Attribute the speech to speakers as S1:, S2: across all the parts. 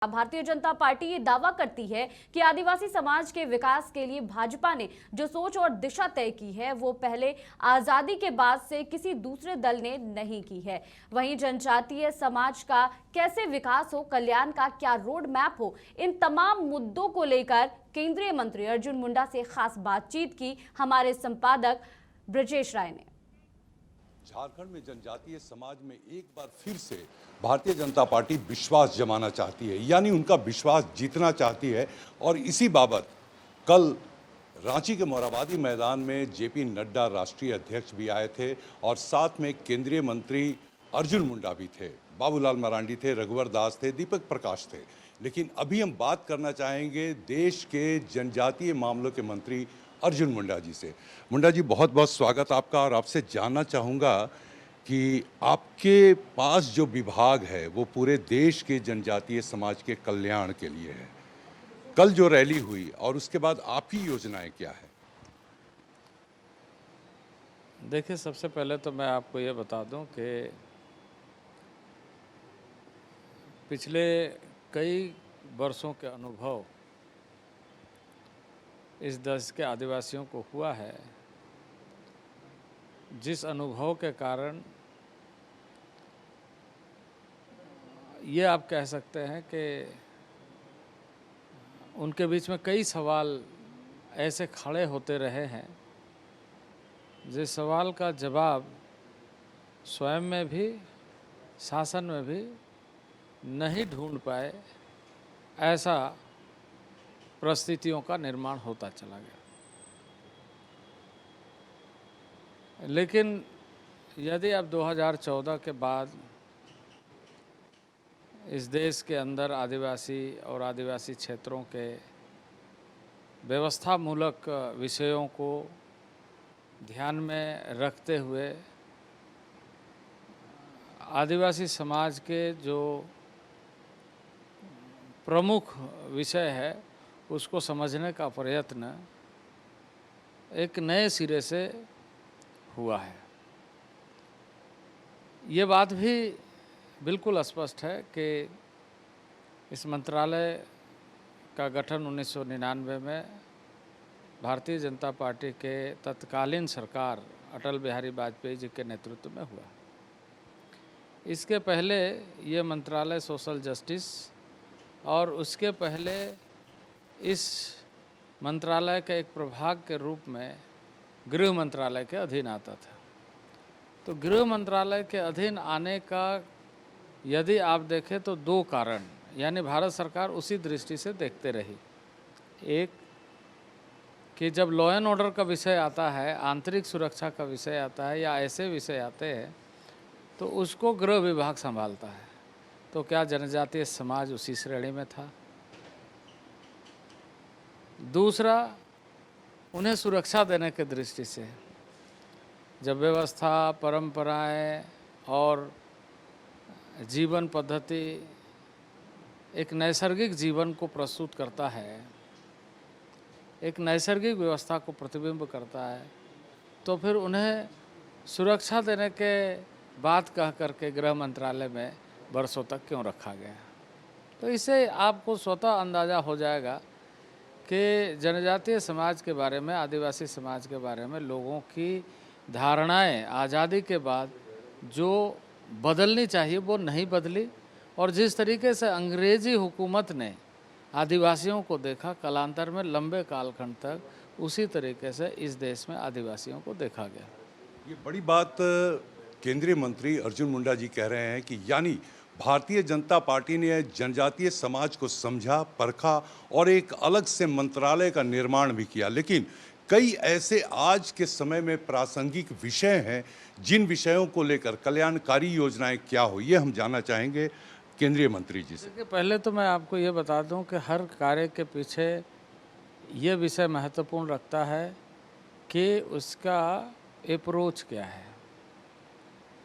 S1: Bharatiya Janata party ये दावा करती है कि आदिवासी समाज के विकास के लिए भाजपा ने जो सोच और दिशा तय की है वो पहले आजादी के बाद से किसी दूसरे दल ने नहीं की है। वहीं जनजातीय समाज का कैसे विकास हो, कल्याण का क्या रोड मैप हो, इन तमाम मुद्दों को लेकर केंद्रीय मंत्री अर्जुन मुंडा से खास बातचीत की हमारे संपादक ब्रजेश राय ने।
S2: झारखंड में जनजातीय समाज में एक बार फिर से भारतीय जनता पार्टी विश्वास जमाना चाहती है, यानी उनका विश्वास जीतना चाहती है। और इसी बाबत कल रांची के मोरहाबादी मैदान में जेपी नड्डा राष्ट्रीय अध्यक्ष भी आए थे और साथ में केंद्रीय मंत्री अर्जुन मुंडा भी थे, बाबूलाल मरांडी थे, रघुवर दास थे, दीपक प्रकाश थे। लेकिन अभी हम बात करना चाहेंगे देश के जनजातीय मामलों के मंत्री अर्जुन मुंडा जी से। मुंडा जी, बहुत बहुत स्वागत आपका। और आपसे जानना चाहूँगा कि आपके पास जो विभाग है वो पूरे देश के जनजातीय समाज के कल्याण के लिए है। कल जो रैली हुई और उसके बाद आपकी योजनाएं क्या है?
S3: देखिए, सबसे पहले तो मैं आपको ये बता दूं कि पिछले कई वर्षों के अनुभव इस देश के आदिवासियों को हुआ है, जिस अनुभव के कारण ये आप कह सकते हैं कि उनके बीच में कई सवाल ऐसे खड़े होते रहे हैं जिस सवाल का जवाब स्वयं में भी, शासन में भी नहीं ढूंढ पाए, ऐसा परिस्थितियों का निर्माण होता चला गया। लेकिन यदि अब 2014 के बाद इस देश के अंदर आदिवासी और आदिवासी क्षेत्रों के व्यवस्थामूलक विषयों को ध्यान में रखते हुए आदिवासी समाज के जो प्रमुख विषय है उसको समझने का प्रयत्न एक नए सिरे से हुआ है। ये बात भी बिल्कुल स्पष्ट है कि इस मंत्रालय का गठन 1999 में भारतीय जनता पार्टी के तत्कालीन सरकार अटल बिहारी वाजपेयी जी के नेतृत्व में हुआ। इसके पहले ये मंत्रालय सोशल जस्टिस और उसके पहले इस मंत्रालय के एक प्रभाग के रूप में गृह मंत्रालय के अधीन आता था। तो गृह मंत्रालय के अधीन आने का यदि आप देखें तो दो कारण, यानी भारत सरकार उसी दृष्टि से देखते रही। एक कि जब लॉ एंड ऑर्डर का विषय आता है, आंतरिक सुरक्षा का विषय आता है या ऐसे विषय आते हैं तो उसको गृह विभाग संभालता है। तो क्या जनजातीय समाज उसी श्रेणी में था? दूसरा, उन्हें सुरक्षा देने की दृष्टि से जब व्यवस्था, परंपराएं और जीवन पद्धति एक नैसर्गिक जीवन को प्रस्तुत करता है, एक नैसर्गिक व्यवस्था को प्रतिबिंब करता है, तो फिर उन्हें सुरक्षा देने के बात कह करके गृह मंत्रालय में वर्षों तक क्यों रखा गया। तो इससे आपको स्वतः अंदाज़ा हो जाएगा कि जनजातीय समाज के बारे में, आदिवासी समाज के बारे में लोगों की धारणाएं आज़ादी के बाद जो बदलनी चाहिए वो नहीं बदली। और जिस तरीके से अंग्रेज़ी हुकूमत ने आदिवासियों को देखा, कालांतर में लंबे कालखंड तक उसी तरीके से इस देश में आदिवासियों को देखा गया।
S2: ये बड़ी बात केंद्रीय मंत्री अर्जुन मुंडा जी कह रहे हैं कि यानी भारतीय जनता पार्टी ने जनजातीय समाज को समझा, परखा और एक अलग से मंत्रालय का निर्माण भी किया। लेकिन कई ऐसे आज के समय में प्रासंगिक विषय हैं जिन विषयों को लेकर कल्याणकारी योजनाएं क्या हो, ये हम जानना चाहेंगे केंद्रीय मंत्री जी से।
S3: देखिए, पहले तो मैं आपको ये बता दूं कि हर कार्य के पीछे ये विषय महत्वपूर्ण रखता है कि उसका अप्रोच क्या है,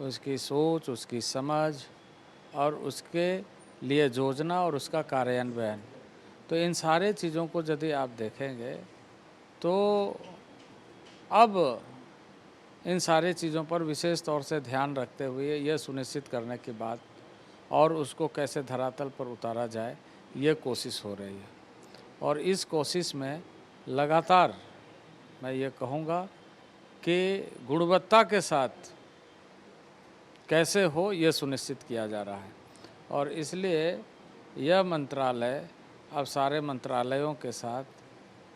S3: उसकी सोच, उसकी समझ और उसके लिए योजना और उसका कार्यान्वयन। तो इन सारे चीज़ों को यदि आप देखेंगे तो अब इन सारे चीज़ों पर विशेष तौर से ध्यान रखते हुए यह सुनिश्चित करने की बात और उसको कैसे धरातल पर उतारा जाए ये कोशिश हो रही है। और इस कोशिश में लगातार मैं ये कहूँगा कि गुणवत्ता के साथ कैसे हो ये सुनिश्चित किया जा रहा है। और इसलिए यह मंत्रालय अब सारे मंत्रालयों के साथ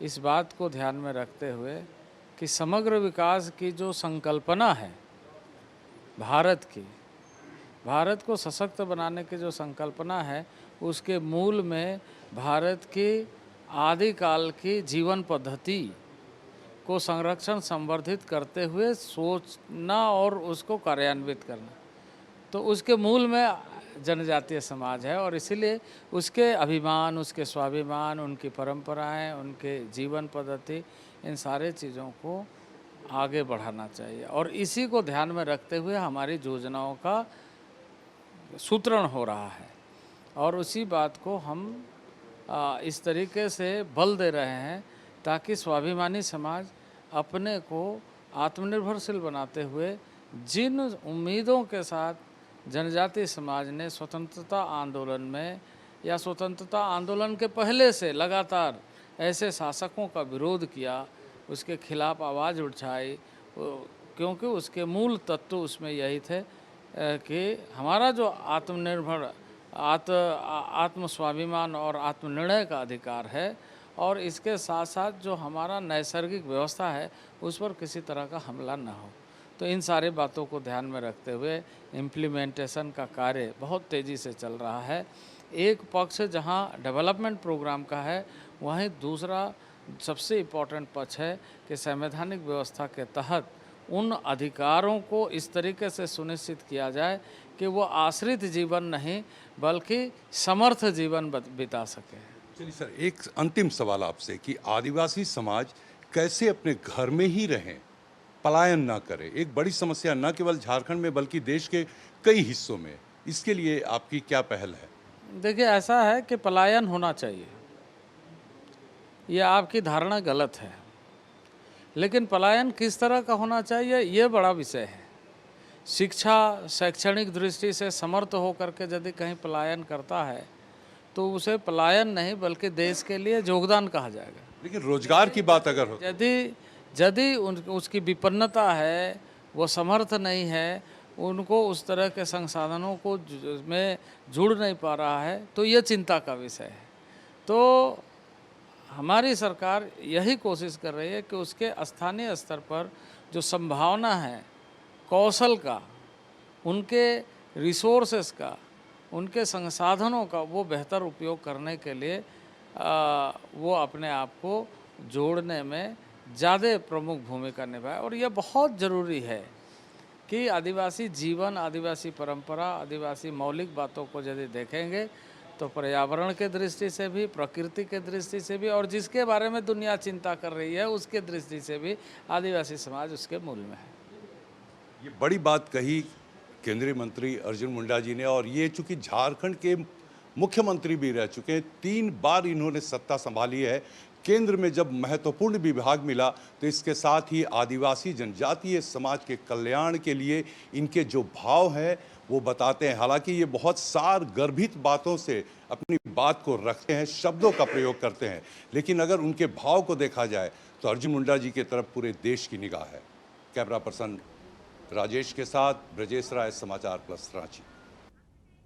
S3: इस बात को ध्यान में रखते हुए कि समग्र विकास की जो संकल्पना है भारत को सशक्त बनाने की जो संकल्पना है, उसके मूल में भारत की आदिकाल की जीवन पद्धति को संरक्षण संवर्धित करते हुए सोचना और उसको कार्यान्वित करना, तो उसके मूल में जनजातीय समाज है। और इसीलिए उसके अभिमान, उसके स्वाभिमान, उनकी परंपराएं, उनके जीवन पद्धति, इन सारे चीज़ों को आगे बढ़ाना चाहिए। और इसी को ध्यान में रखते हुए हमारी योजनाओं का सूत्रण हो रहा है। और उसी बात को हम इस तरीके से बल दे रहे हैं ताकि स्वाभिमानी समाज अपने को आत्मनिर्भरशील बनाते हुए जिन उम्मीदों के साथ जनजातीय समाज ने स्वतंत्रता आंदोलन में या स्वतंत्रता आंदोलन के पहले से लगातार ऐसे शासकों का विरोध किया, उसके खिलाफ आवाज़ उठाई, क्योंकि उसके मूल तत्व उसमें यही थे कि हमारा जो आत्मनिर्भर आत्म स्वाभिमान और आत्मनिर्णय का अधिकार है, और इसके साथ साथ जो हमारा नैसर्गिक व्यवस्था है उस पर किसी तरह का हमला न हो। तो इन सारी बातों को ध्यान में रखते हुए इम्प्लीमेंटेशन का कार्य बहुत तेज़ी से चल रहा है। एक पक्ष जहां डेवलपमेंट प्रोग्राम का है, वहीं दूसरा सबसे इम्पोर्टेंट पक्ष है कि संवैधानिक व्यवस्था के तहत उन अधिकारों को इस तरीके से सुनिश्चित किया जाए कि वो आश्रित जीवन नहीं बल्कि समर्थ जीवन बिता सके।
S2: चलिए सर, एक अंतिम सवाल आपसे कि आदिवासी समाज कैसे अपने घर में ही रहें, पलायन ना करे। एक बड़ी समस्या न केवल झारखंड में बल्कि देश के कई हिस्सों में, इसके लिए आपकी क्या पहल है?
S3: देखिए, ऐसा है कि पलायन होना चाहिए, यह आपकी धारणा गलत है। लेकिन पलायन किस तरह का होना चाहिए, ये बड़ा विषय है। शिक्षा, शैक्षणिक दृष्टि से समर्थ होकर के यदि कहीं पलायन करता है तो उसे पलायन नहीं बल्कि देश के लिए योगदान कहा जाएगा।
S2: लेकिन रोजगार की बात अगर हो,
S3: यदि उसकी विपन्नता है, वो समर्थ नहीं है, उनको उस तरह के संसाधनों को में जुड़ नहीं पा रहा है, तो ये चिंता का विषय है। तो हमारी सरकार यही कोशिश कर रही है कि उसके स्थानीय स्तर पर जो संभावना है कौशल का, उनके रिसोर्सेस का, उनके संसाधनों का वो बेहतर उपयोग करने के लिए वो अपने आप को जोड़ने में ज़्यादा प्रमुख भूमिका निभाए। और यह बहुत ज़रूरी है कि आदिवासी जीवन, आदिवासी परंपरा, आदिवासी मौलिक बातों को यदि देखेंगे तो पर्यावरण के दृष्टि से भी, प्रकृति के दृष्टि से भी, और जिसके बारे में दुनिया चिंता कर रही है उसके दृष्टि से भी आदिवासी समाज उसके मूल में है।
S2: ये बड़ी बात कही केंद्रीय मंत्री अर्जुन मुंडा जी ने, और ये चूंकि झारखंड के मुख्यमंत्री भी रह चुके हैं, 3 बार इन्होंने सत्ता संभाली है। केंद्र में जब महत्वपूर्ण विभाग मिला तो इसके साथ ही आदिवासी जनजातीय समाज के कल्याण के लिए इनके जो भाव हैं वो बताते हैं। हालांकि ये बहुत सार गर्भित बातों से अपनी बात को रखते हैं, शब्दों का प्रयोग करते हैं, लेकिन अगर उनके भाव को देखा जाए तो अर्जुन मुंडा जी की तरफ पूरे देश की निगाह है। कैमरा पर्सन राजेश के साथ ब्रजेश राय, समाचार प्लस रांची।